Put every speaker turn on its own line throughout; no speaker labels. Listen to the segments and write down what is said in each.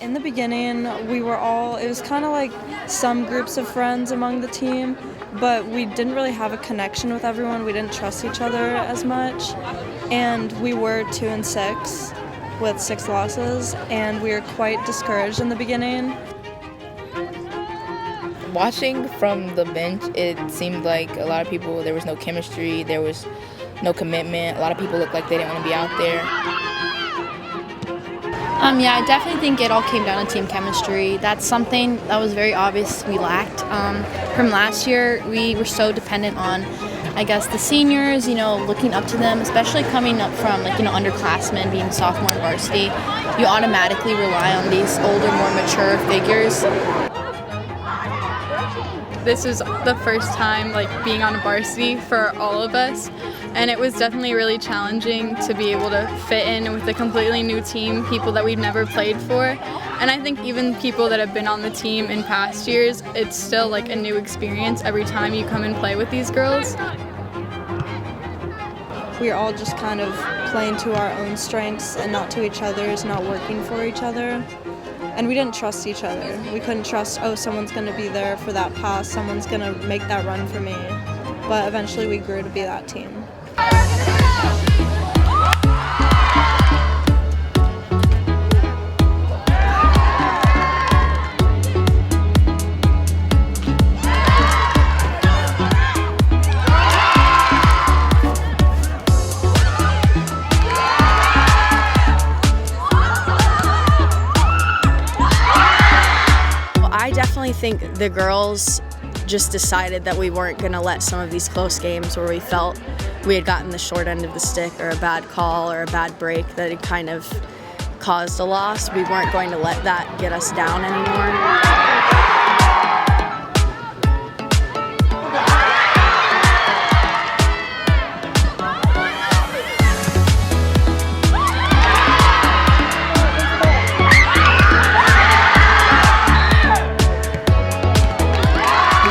In the beginning, it was kind of like some groups of friends among the team, but we didn't really have a connection with everyone. We didn't trust each other as much, and we were 2-6 with 6 losses, and we were quite discouraged in the beginning.
Watching from the bench, it seemed like a lot of people, there was no chemistry, there was no commitment. A lot of people looked like they didn't want to be out there.
Yeah, I definitely think it all came down to team chemistry. That's something that was very obvious we lacked. From last year, we were so dependent on, I guess, the seniors, looking up to them, especially coming up from, underclassmen, being sophomore in varsity. You automatically rely on these older, more mature figures.
This is the first time being on a varsity for all of us, and it was definitely really challenging to be able to fit in with a completely new team, people that we've never played for. And I think even people that have been on the team in past years, it's still a new experience every time you come and play with these girls.
We were all just kind of playing to our own strengths and not to each other's, not working for each other. And we didn't trust each other. We couldn't trust, someone's going to be there for that pass, someone's going to make that run for me. But eventually we grew to be that team.
I definitely think the girls just decided that we weren't going to let some of these close games where we felt we had gotten the short end of the stick or a bad call or a bad break that had kind of caused a loss. We weren't going to let that get us down anymore.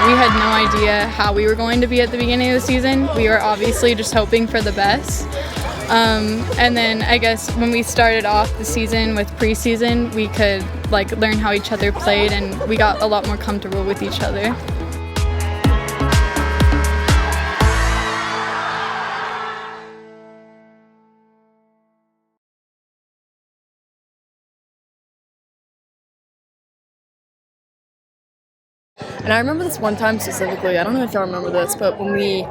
We had no idea how we were going to be at the beginning of the season. We were obviously just hoping for the best. And then I guess when we started off the season with preseason, we could learn how each other played, and we got a lot more comfortable with each other.
And I remember this one time specifically, I don't know if y'all remember this, but when we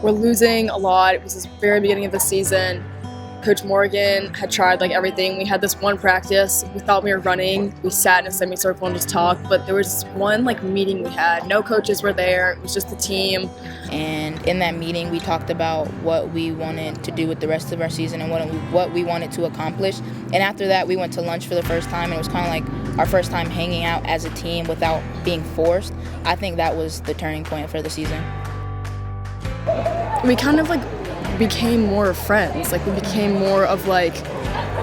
were losing a lot, it was the very beginning of the season, Coach Morgan had tried everything. We had this one practice, we thought we were running, we sat in a semicircle and just talked, but there was this one meeting we had, no coaches were there, it was just the team.
And in that meeting, we talked about what we wanted to do with the rest of our season and what we wanted to accomplish. And after that, we went to lunch for the first time, and it was kind of our first time hanging out as a team without being forced. I think that was the turning point for the season.
We kind of became more friends. We became more of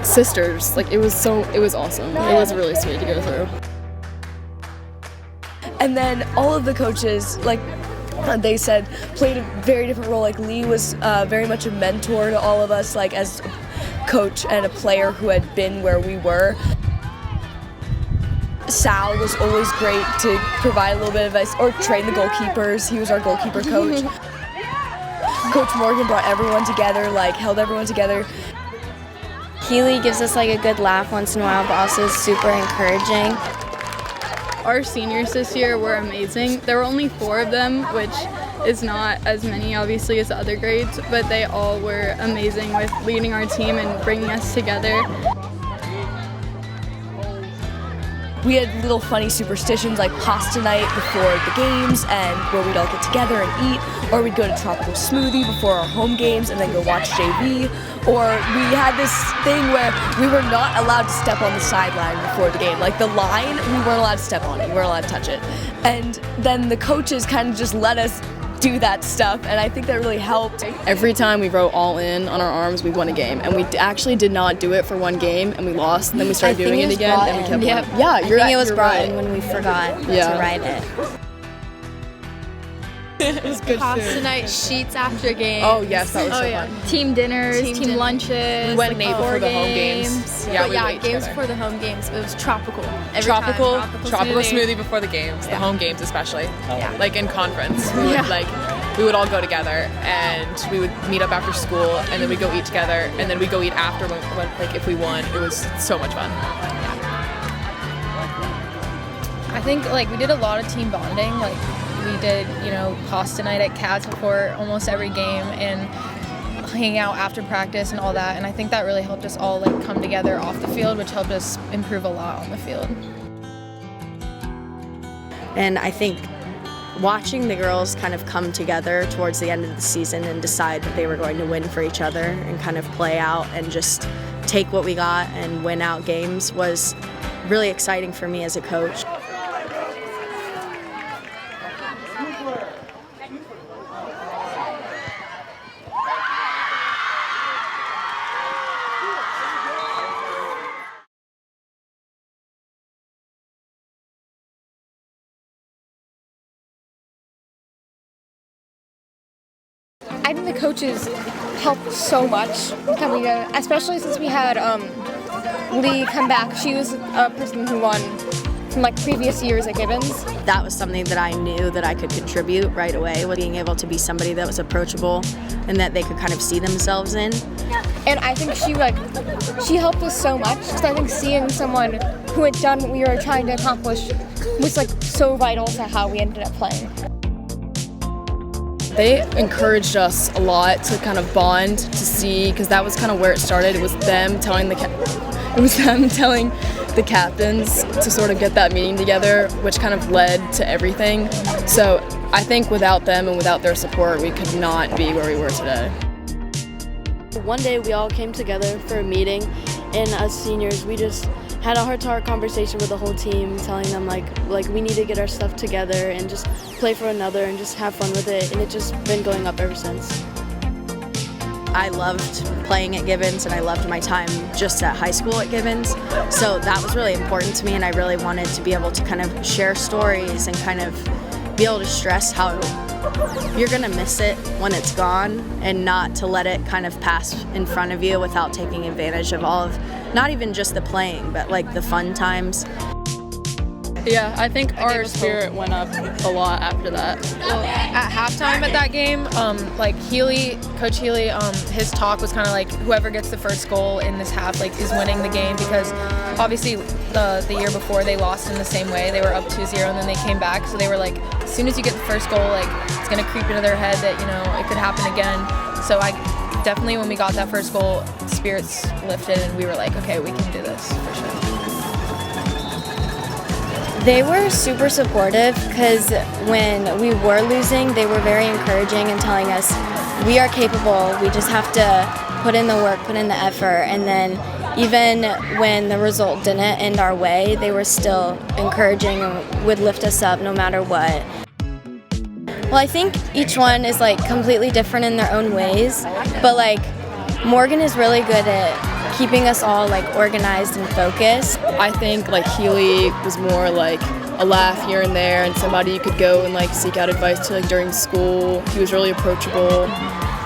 sisters. It was awesome. It was really sweet to go through.
And then all of the coaches, they said, played a very different role. Lee was very much a mentor to all of us, as a coach and a player who had been where we were. Sal was always great to provide a little bit of advice, or train the goalkeepers. He was our goalkeeper coach. Coach Morgan brought everyone together, held everyone together.
Keely gives us a good laugh once in a while, but also is super encouraging.
Our seniors this year were amazing. There were only 4 of them, which is not as many obviously as the other grades, but they all were amazing with leading our team and bringing us together.
We had little funny superstitions like pasta night before the games, and where we'd all get together and eat, or we'd go to Tropical Smoothie before our home games and then go watch JV, or we had this thing where we were not allowed to step on the sideline before the game. The line, we weren't allowed to step on it, we weren't allowed to touch it. And then the coaches kind of just let us do that stuff, and I think that really helped.
Every time we wrote all in on our arms, we won a game, and we actually did not do it for one game, and we lost, and then we started doing it again, and we kept winning. Yeah,
I think it was brought in when we forgot to write it.
It was good
Pasta
food.
night, sheets after games.
Oh yes, that was so fun.
Team dinners, team lunches.
We went late before the home games. Yeah,
But
we
yeah,
ate
games
together.
before the home games. It was tropical. Every
Tropical
time.
smoothie before the games, the home games especially.
Yeah.
Like in conference, we would all go together and we would meet up after school and then we go eat together and then we go eat after when like if we won. It was so much fun.
I think like we did a lot of team bonding. Like we did, pasta night at Cats before almost every game and hanging out after practice and all that. And I think that really helped us all like come together off the field, which helped us improve a lot on the field.
And I think watching the girls kind of come together towards the end of the season and decide that they were going to win for each other and kind of play out and just take what we got and win out games was really exciting for me as a coach.
I think the coaches helped so much coming together, especially since we had Lee come back. She was a person who won from like previous years at Gibbons.
That was something that I knew that I could contribute right away, with being able to be somebody that was approachable and that they could kind of see themselves in.
And I think she helped us so much, because I think seeing someone who had done what we were trying to accomplish was like so vital to how we ended up playing.
They encouraged us a lot to kind of bond, to see, because that was kind of where it started. It was them telling the captains to sort of get that meeting together, which kind of led to everything. So I think without them and without their support, we could not be where we were today.
One day we all came together for a meeting, and as seniors, we just had a heart-to-heart conversation with the whole team, telling them like we need to get our stuff together and just play for another and just have fun with it, and it's just been going up ever since.
I loved playing at Gibbons and I loved my time just at high school at Gibbons. So that was really important to me, and I really wanted to be able to kind of share stories and kind of be able to stress how you're gonna miss it when it's gone, and not to let it kind of pass in front of you without taking advantage of all of, not even just the playing, but like the fun times.
Yeah, I think our spirit went up a lot after that.
Well, at halftime at that game, Coach Healy, his talk was kind of like whoever gets the first goal in this half like is winning the game, because obviously the year before they lost in the same way. They were up 2-0 and then they came back. So they were like, as soon as you get the first goal, like it's gonna creep into their head that it could happen again. So I definitely, when we got that first goal, spirits lifted and we were like, okay, we can do this for sure.
They were super supportive, because when we were losing, they were very encouraging and telling us we are capable, we just have to put in the work, put in the effort. And then even when the result didn't end our way, they were still encouraging and would lift us up no matter what. Well, I think each one is like completely different in their own ways, but like Morgan is really good at keeping us all like organized and focused.
I think like Healy was more like a laugh here and there, and somebody you could go and like seek out advice to like during school. He was really approachable.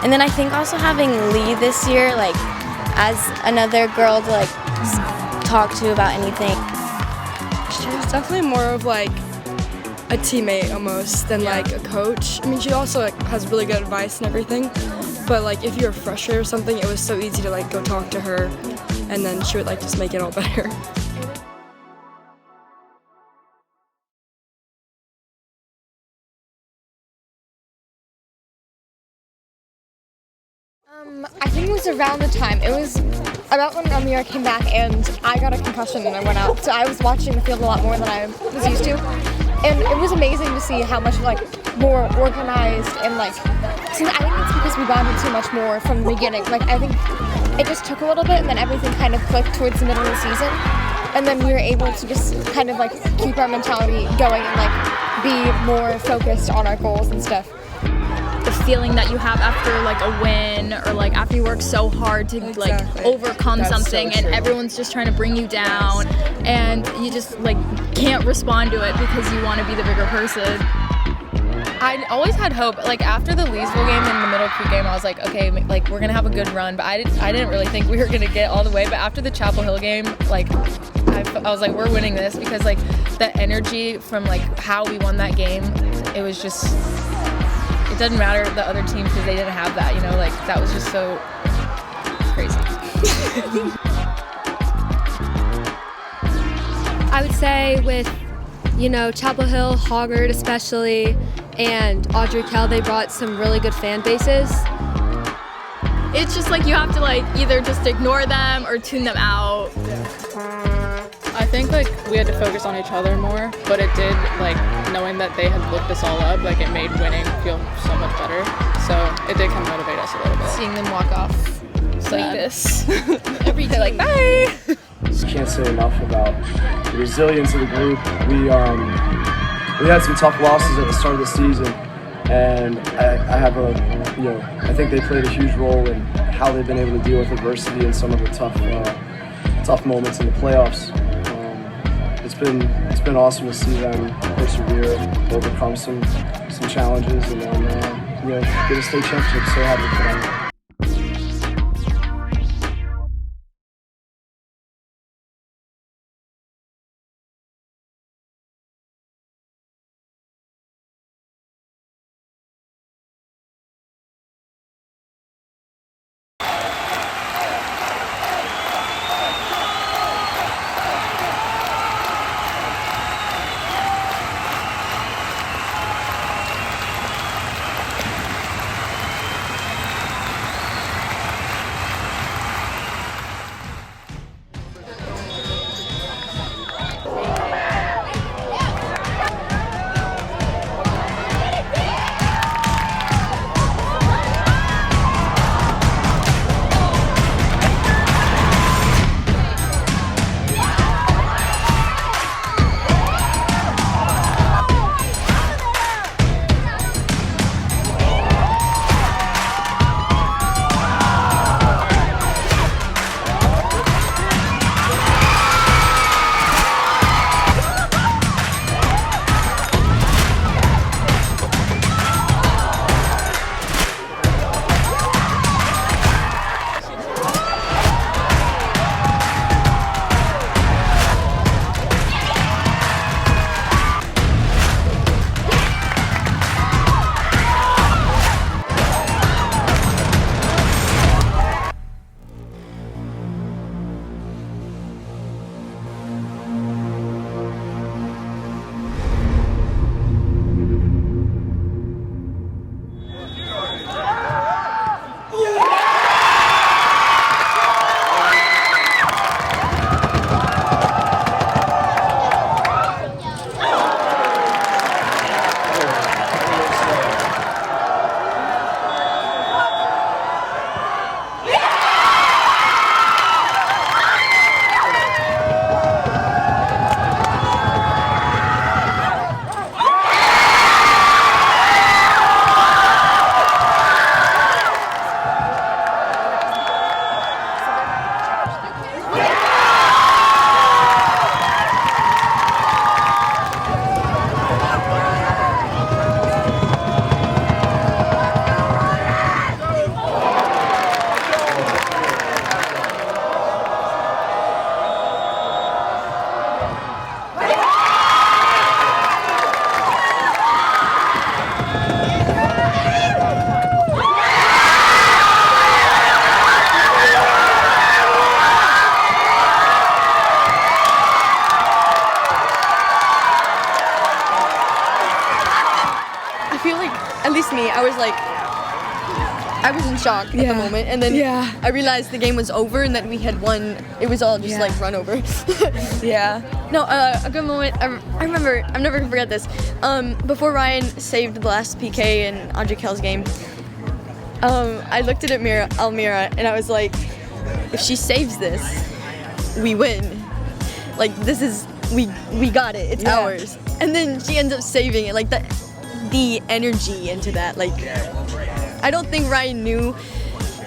And then I think also having Lee this year, like as another girl to like talk to about anything.
She was definitely more of like a teammate almost than like a coach. I mean, she also like has really good advice and everything. But like if you were frustrated or something, it was so easy to like go talk to her, and then she would like just make it all better.
I think it was around the time. It was about when Amira came back and I got a concussion and I went out. So I was watching the field a lot more than I was used to. And it was amazing to see how much like more organized and like, see, I think it's because we bonded so much more from the beginning. Like I think it just took a little bit and then everything kind of clicked towards the middle of the season. And then we were able to just kind of like keep our mentality going and like be more focused on our goals and stuff.
The feeling that you have after like a win, or like after you work so hard to like overcome something, and everyone's just trying to bring you down, and you just like can't respond to it because you want to be the bigger person.
I always had hope. Like after the Leesville game and the Middle Creek game, I was like, okay, like we're gonna have a good run. But I didn't really think we were gonna get all the way. But after the Chapel Hill game, like I was like, we're winning this, because like the energy from like how we won that game, it was just, it doesn't matter the other team because they didn't have that. You know, like that was just so crazy.
I would say with, you know, Chapel Hill, Hoggard especially, and Audrey Kell, they brought some really good fan bases.
It's just like you have to like either just ignore them or tune them out.
I think like we had to focus on each other more, but it did, like knowing that they had looked us all up, like it made winning feel so much better. So it did kind of motivate us a little bit.
Seeing them walk off like this
every day,
like bye.
Just can't say enough about the resilience of the group. We had some tough losses at the start of the season, and I think they played a huge role in how they've been able to deal with adversity and some of the tough moments in the playoffs. It's been awesome to see them persevere, overcome some challenges, and then get a state championship. So happy for them.
I was in shock at the moment, and then I realized the game was over and that we had won. It was all just like run over. No, a good moment. I remember. I'm never gonna forget this. Before Ryan saved the last PK in Audrey Kell's game, I looked at Almira, and I was like, if she saves this, we win. Like this is we got it. It's ours. And then she ends up saving it. Like the energy into that. Like I don't think Ryan knew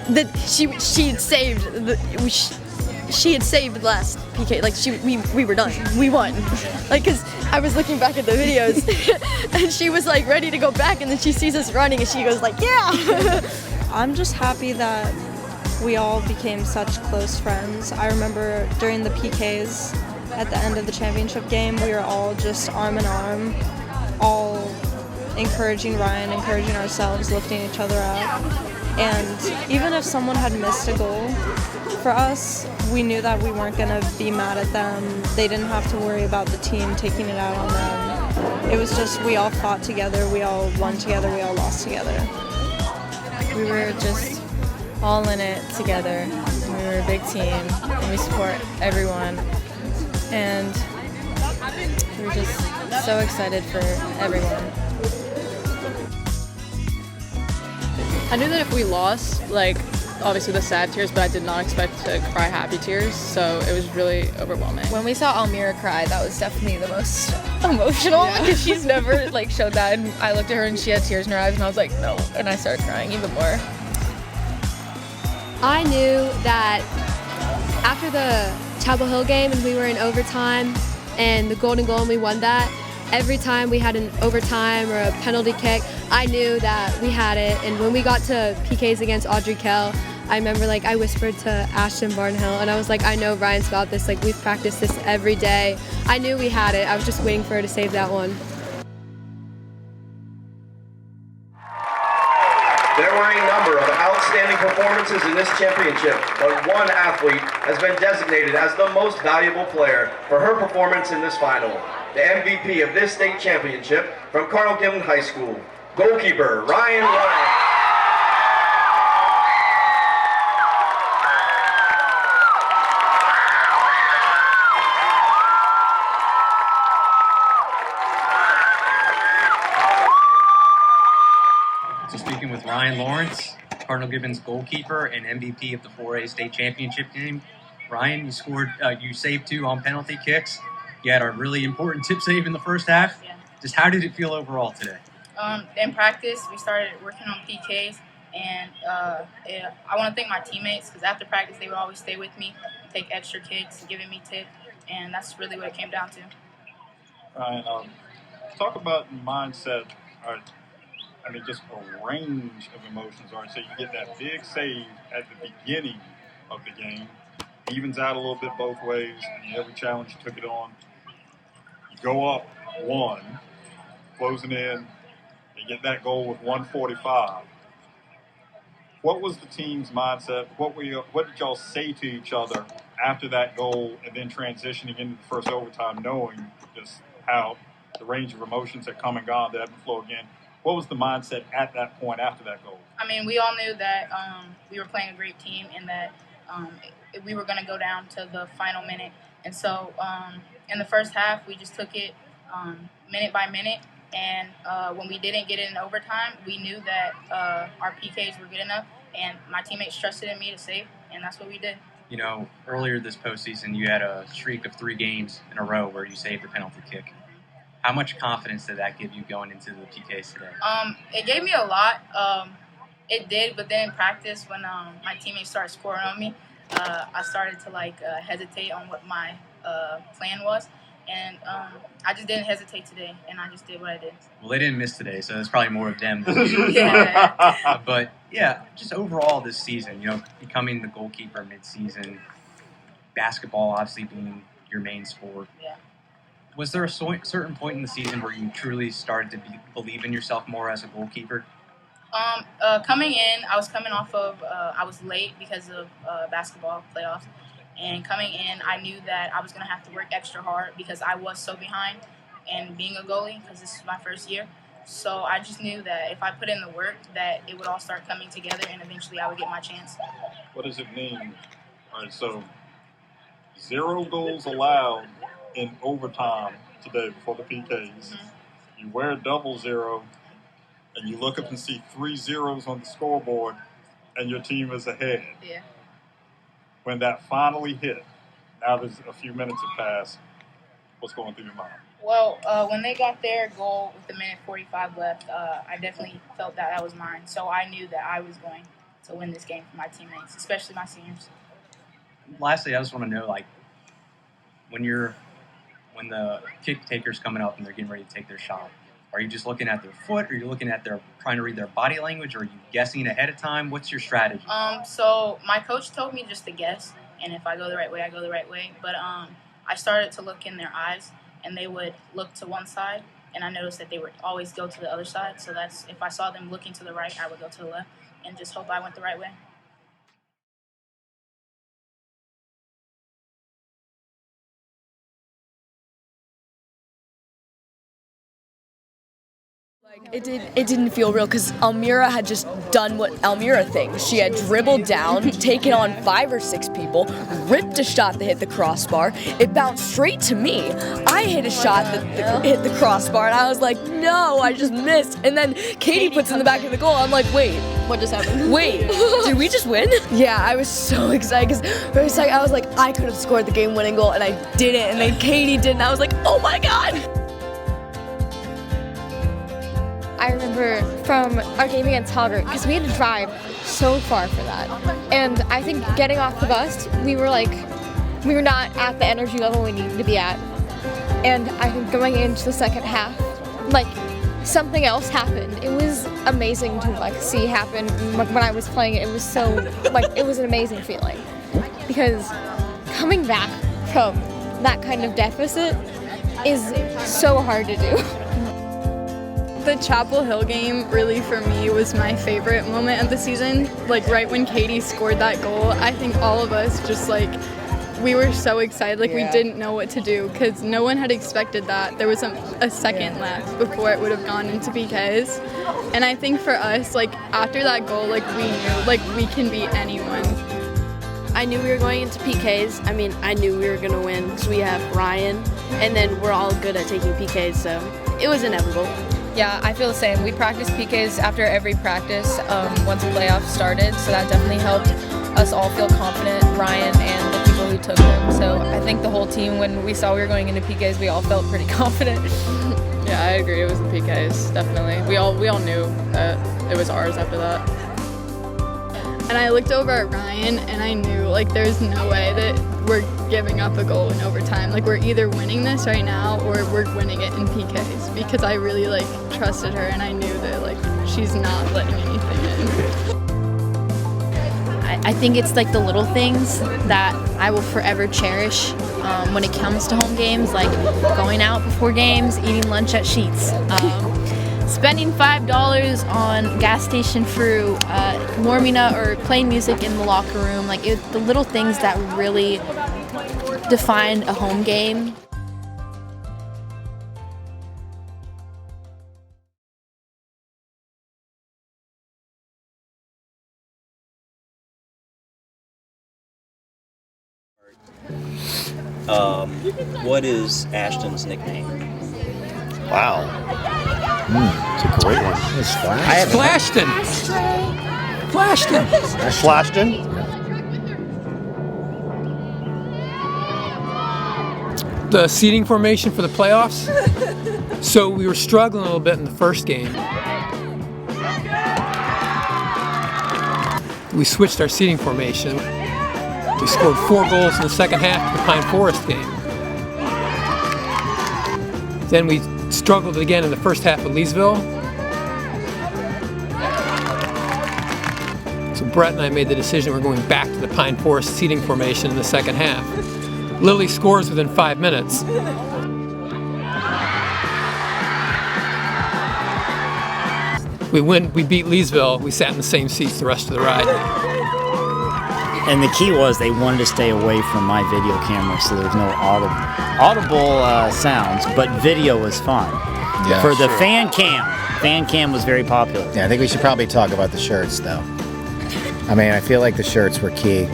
that she'd saved. she had saved the last PK. Like we were done. We won. Like, cause I was looking back at the videos, and she was like ready to go back, and then she sees us running, and she goes like, yeah.
I'm just happy that we all became such close friends. I remember during the PKs at the end of the championship game, we were all just arm in arm, all encouraging Ryan, encouraging ourselves, lifting each other up. And even if someone had missed a goal, for us, we knew that we weren't going to be mad at them. They didn't have to worry about the team taking it out on them. It was just we all fought together, we all won together, we all lost together.
We were just all in it together. We were a big team, and we support everyone. And we were just so excited for everyone.
I knew that if we lost, like, obviously the sad tears, but I did not expect to cry happy tears, so it was really overwhelming.
When we saw Almira cry, that was definitely the most emotional, because she's never, like, showed that, and I looked at her and she had tears in her eyes, and I was like, no, and I started crying even more.
I knew that after the Chapel Hill game and we were in overtime and the golden goal and we won that, every time we had an overtime or a penalty kick, I knew that we had it. And when we got to PKs against Audrey Kell, I remember like I whispered to Ashton Barnhill and I was like, I know Ryan's got this, like we've practiced this every day. I knew we had it. I was just waiting for her to save that one.
There were a number of outstanding performances in this championship, but one athlete has been designated as the most valuable player for her performance in this final. The MVP of this state championship from Cardinal Gibbons High School, goalkeeper Ryan Lawrence.
So speaking with Ryan Lawrence, Cardinal Gibbons goalkeeper and MVP of the 4A state championship game. Ryan, you saved 2 on penalty kicks. You had a really important tip save in the first half.
Yeah.
Just how did it feel overall today?
In practice, we started working on PKs, and I want to thank my teammates because after practice, they would always stay with me, take extra kicks, giving me tips, and that's really what it came down to.
Ryan, talk about mindset. Just a range of emotions. So you get that big save at the beginning of the game, evens out a little bit both ways, and every challenge you took it on. You go up 1, closing in, and get that goal with 1:45. What was the team's mindset? What did y'all say to each other after that goal, and then transitioning into the first overtime, knowing just how the range of emotions had come and gone, that ebb and flow again? What was the mindset at that point after that goal?
We all knew that we were playing a great team and that we were going to go down to the final minute. And so in the first half, we just took it minute by minute. And when we didn't get it in overtime, we knew that our PKs were good enough. And my teammates trusted in me to save, and that's what we did.
Earlier this postseason, you had a streak of 3 games in a row where you saved the penalty kick. How much confidence did that give you going into the PKs today?
It gave me a lot. It did, but then in practice, when my teammates started scoring on me, I started to hesitate on what my plan was, and I just didn't hesitate today, and I just did what I did.
Well, they didn't miss today, so it's probably more of them than you. But yeah, just overall this season, becoming the goalkeeper mid-season, basketball obviously being your main sport.
Yeah.
Was there a certain point in the season where you truly started to believe in yourself more as a goalkeeper?
Coming in, I was coming off of, I was late because of basketball playoffs. And coming in, I knew that I was going to have to work extra hard because I was so behind and being a goalie because this is my first year. So I just knew that if I put in the work, that it would all start coming together and eventually I would get my chance.
What does it mean? All right, so 0 goals allowed in overtime today before the PKs.
Mm-hmm.
You wear double 0, and you look up and see 3 zeros on the scoreboard, and your team is ahead.
Yeah.
When that finally hit, now there's a few minutes have passed, what's going through your mind?
Well, when they got their goal with the minute 45 left, I definitely felt that was mine. So I knew that I was going to win this game for my teammates, especially my seniors.
lastly, I just want to know, like, when the kick taker's coming up and they're getting ready to take their shot, are you just looking at their foot? Or are you looking at trying to read their body language? Or are you guessing ahead of time? What's your strategy?
So my coach told me just to guess, and if I go the right way, I go the right way. But I started to look in their eyes, and they would look to one side, and I noticed that they would always go to the other side. So that's, if I saw them looking to the right, I would go to the left and just hope I went the right way.
It didn't feel real because Almira had just done what Almira thinks. She had dribbled down, taken on 5 or 6 people, ripped a shot that hit the crossbar. It bounced straight to me. I hit a shot that hit the crossbar, and I was like, no, I just missed. And then Katie puts in the back of the goal. I'm like, wait,
What just happened?
wait, did we just win? Yeah, I was so excited because I was like, I could have scored the game-winning goal, and I didn't. And then Katie did, and I was like, oh my God.
I remember from our game against Holger, because we had to drive so far for that. And I think getting off the bus, we were not at the energy level we needed to be at. And I think going into the second half, something else happened. It was amazing to see happen when I was playing it. It was so, it was an amazing feeling. Because coming back from that kind of deficit is so hard to do.
The Chapel Hill game really for me was my favorite moment of the season. Right when Katie scored that goal, I think all of us just we were so excited. We didn't know what to do because no one had expected that. There was a second left before it would have gone into PKs. And I think for us, after that goal, we knew we can beat anyone.
I knew we were going into PKs. I mean, I knew we were going to win because we have Ryan, and then we're all good at taking PKs, so it was inevitable.
Yeah, I feel the same. We practiced PKs after every practice once the playoffs started, so that definitely helped us all feel confident, Ryan and the people who took them. So I think the whole team, when we saw we were going into PKs, we all felt pretty confident.
Yeah, I agree. It was the PKs, definitely. We all knew that it was ours after that.
And I looked over at Ryan, and I knew, there's no way that we're giving up a goal in overtime. We're either winning this right now or we're winning it in PKs because I really, trusted her, and I knew that, she's not letting anything in.
I think it's the little things that I will forever cherish when it comes to home games, going out before games, eating lunch at Sheetz. Spending $5 on gas station fruit, warming up or playing music in the locker room, the little things that really define a home game.
What is Ashton's nickname?
Wow. It's a great one.
It's Flashton. Flashton.
Flashton?
The seating formation for the playoffs. So we were struggling a little bit in the first game. We switched our seating formation. We scored 4 goals in the second half of the Pine Forest game. Then we struggled again in the first half of Leesville. So Brett and I made the decision we're going back to the Pine Forest seating formation in the second half. Lily scores within 5 minutes. We beat Leesville. We sat in the same seats the rest of the ride.
And the key was they wanted to stay away from my video camera, so there was no audible sounds, but video was fine.
Yeah,
for the
sure.
fan cam was very popular.
Yeah, I think we should probably talk about the shirts, though. I mean, I feel like the shirts were key.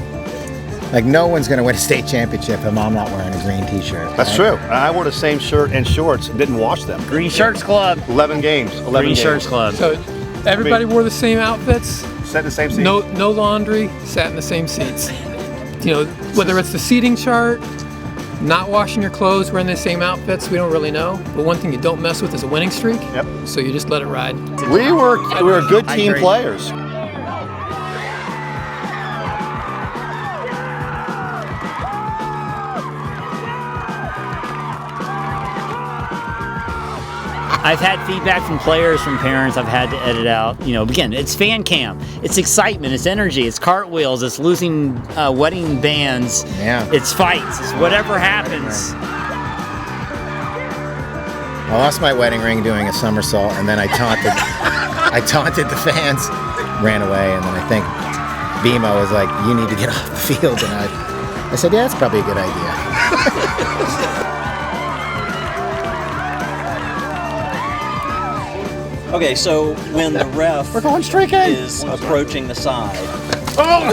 No one's going to win a state championship if I'm not wearing a green t-shirt.
That's true. I wore the same shirt and shorts and didn't wash them.
Green Shirts Club.
11 games. 11
Green
games.
Shirts Club.
So everybody wore the same outfits.
Sat in the same seats.
No laundry, sat in the same seats. Whether it's the seating chart, not washing your clothes, wearing the same outfits, we don't really know. But one thing you don't mess with is a winning streak.
Yep.
So you just let it ride.
We were good team players.
I've had feedback from players, from parents. I've had to edit out. Again, it's fan cam. It's excitement. It's energy. It's cartwheels. It's losing wedding bands.
Yeah.
It's fights. It's whatever happens.
I lost my wedding ring doing a somersault, and then I taunted the fans, ran away, and then I think Bimo was like, "You need to get off the field," and I said, "Yeah, that's probably a good idea."
Okay, so when the ref
We're going straight in.
is approaching the side.
Oh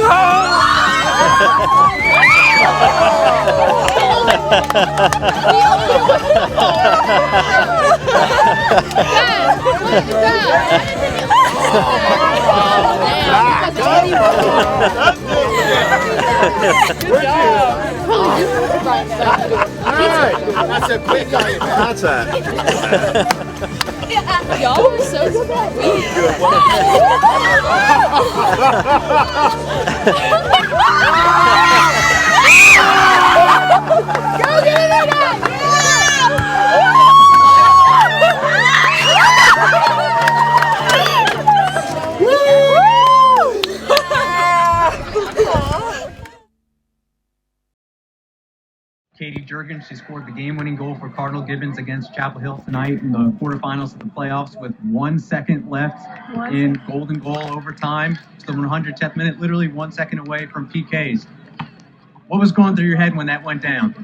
Good job.
All right, that's a quick contact.
Y'all were so sweet. Go get it again!
Katie Jurgens, she scored the game-winning goal for Cardinal Gibbons against Chapel Hill tonight in the quarterfinals of the playoffs with 1 second left in golden goal overtime. It's the 110th minute, literally 1 second away from PKs. What was going through your head when that went down?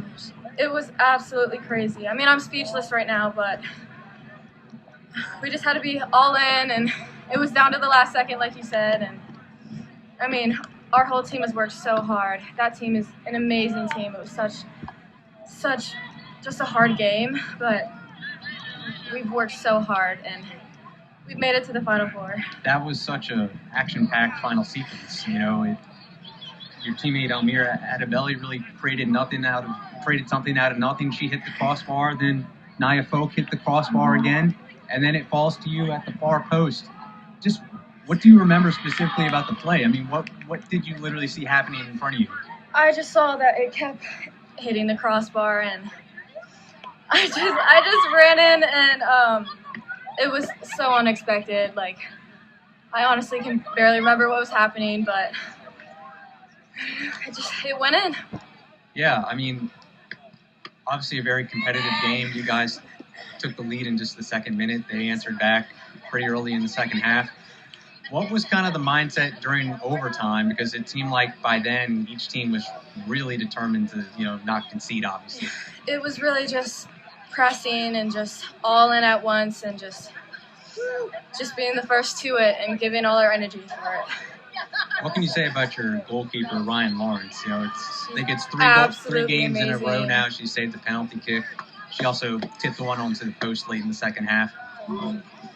It was absolutely crazy. I mean, I'm speechless right now, but we just had to be all in, and it was down to the last second, like you said. And I mean, our whole team has worked so hard. That team is an amazing team. It was such just a hard game, but we've worked so hard, and we've made it to the Final Four.
That was such a action-packed final sequence. Your teammate Almira Adebelli really created something out of nothing. She hit the crossbar, then Nia Folk hit the crossbar again, and then it falls to you at the far post. Just what do you remember specifically about the play? I mean, what did you literally see happening in front of you?
I just saw that it kept hitting the crossbar, and I just ran in, and it was so unexpected. Like, I honestly can barely remember what was happening, but it went in.
Yeah, I mean, obviously a very competitive game. You guys took the lead in just the second minute. They answered back pretty early in the second half. What was kind of the mindset during overtime? Because it seemed like by then each team was really determined to, not concede, obviously.
It was really just pressing and just all in at once, and just being the first to it and giving all our energy for it.
What can you say about your goalkeeper, I think it's three games in a row now. She saved the penalty kick. She also tipped the one onto the post late in the second half.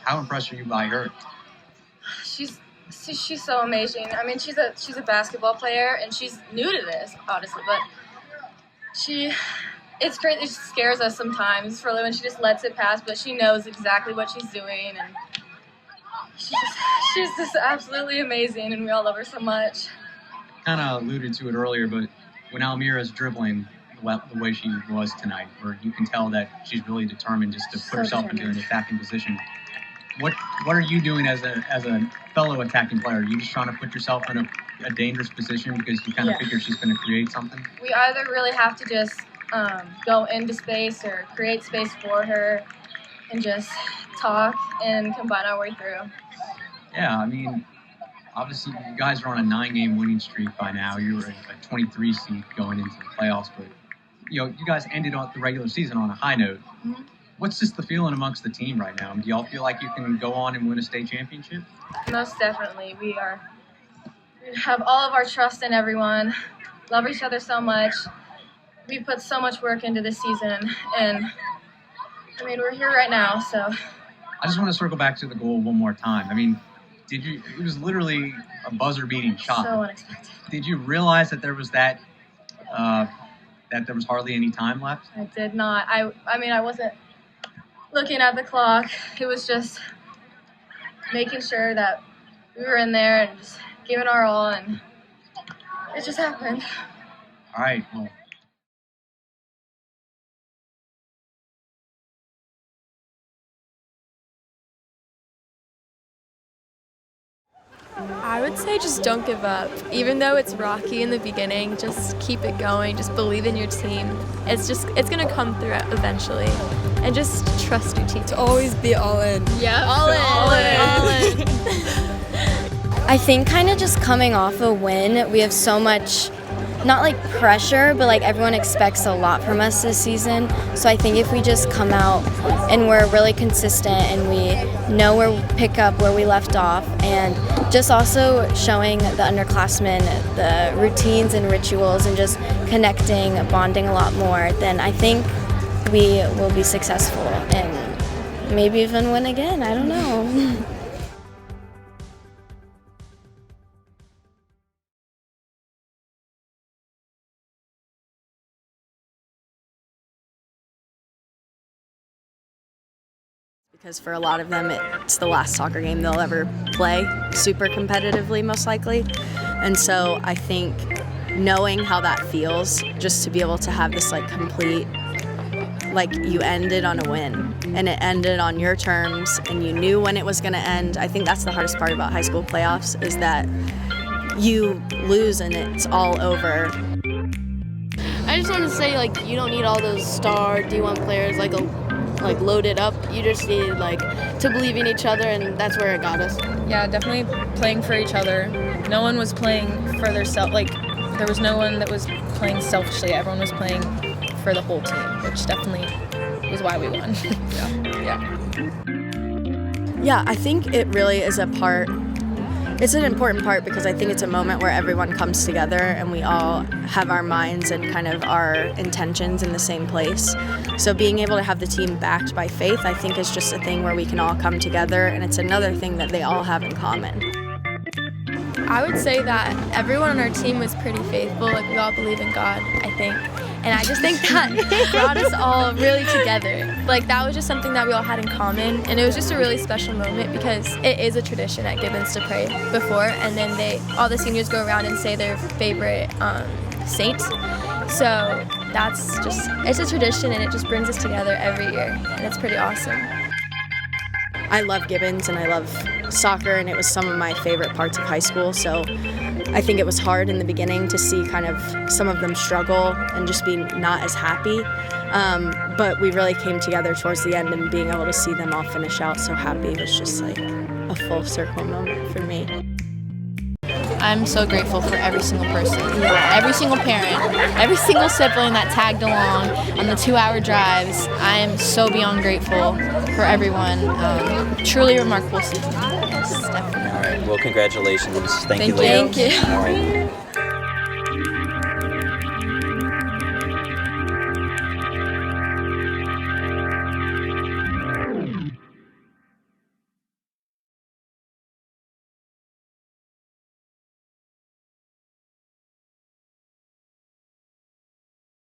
How impressed are you by her?
She's so amazing. I mean, she's a basketball player, and she's new to this, obviously, but it's great. It scares us sometimes for when she just lets it pass, but she knows exactly what she's doing, and she's just absolutely amazing, and we all love her so much.
Kind of alluded to it earlier, but when Almira's dribbling the way she was tonight, where you can tell that she's really determined just to put herself into an attacking position. What are you doing as a fellow attacking player? Are you just trying to put yourself in a dangerous position because you kind of figure she's going to create something?
We either really have to just go into space or create space for her and just talk and combine our way through.
Yeah, I mean, obviously you guys are on a 9-game winning streak by now. You were a 23 seed going into the playoffs, but you guys ended the regular season on a high note.
Mm-hmm.
What's just the feeling amongst the team right now? Do y'all feel like you can go on and win a state championship?
Most definitely. We have all of our trust in everyone, love each other so much. We put so much work into this season, and I mean, we're here right now, so.
I just want to circle back to the goal one more time. I mean, it was literally a buzzer-beating shot.
So unexpected.
Did you realize that there was that there was hardly any time left?
I did not. I mean, I wasn't looking at the clock. It was just making sure that we were in there and just giving our all, and it just happened.
All right, well,
I would say just don't give up. Even though it's rocky in the beginning, just keep it going. Just believe in your team. It's gonna come through eventually. And just trust your team.
To always be all in.
Yeah. All in.
I think kind of just coming off a win, we have so much, not like pressure, but like everyone expects a lot from us this season. So I think if we just come out and we're really consistent and we know pick up where we left off, and just also showing the underclassmen the routines and rituals and just connecting, bonding a lot more, then I think we will be successful and maybe even win again. I don't know.
Because for a lot of them, it's the last soccer game they'll ever play, super competitively most likely. And so I think knowing how that feels, just to be able to have this like complete, like you ended on a win and it ended on your terms and you knew when it was going to end. I think that's the hardest part about high school playoffs, is that you lose and it's all over.
I just want to say, like, you don't need all those star D1 players like loaded up. You just need to believe in each other, and that's where it got us.
Yeah, definitely playing for each other. No one was playing for their self. There was no one that was playing selfishly. Everyone was playing for the whole team, which definitely was why we won.
Yeah, I think it really is it's an important part, because I think it's a moment where everyone comes together and we all have our minds and kind of our intentions in the same place. So being able to have the team backed by faith, I think, is just a thing where we can all come together, and it's another thing that they all have in common.
I would say that everyone on our team was pretty faithful. Like, we all believe in God, I think. And I just think that brought us all really together. Like, that was just something that we all had in common. And it was just a really special moment, because it is a tradition at Gibbons to pray before. And then all the seniors go around and say their favorite saint. So it's a tradition, and it just brings us together every year. And it's pretty awesome.
I love Gibbons and I love soccer, and it was some of my favorite parts of high school. So I think it was hard in the beginning to see kind of some of them struggle and just be not as happy. But we really came together towards the end, and being able to see them all finish out so happy was just like a full circle moment for me.
I'm so grateful for every single person, every single parent, every single sibling that tagged along on the 2-hour drives. I am so beyond grateful for everyone. Truly remarkable season. Yes, definitely.
All right. Well, congratulations. Thank you,
Thank
ladies.
you.
All right.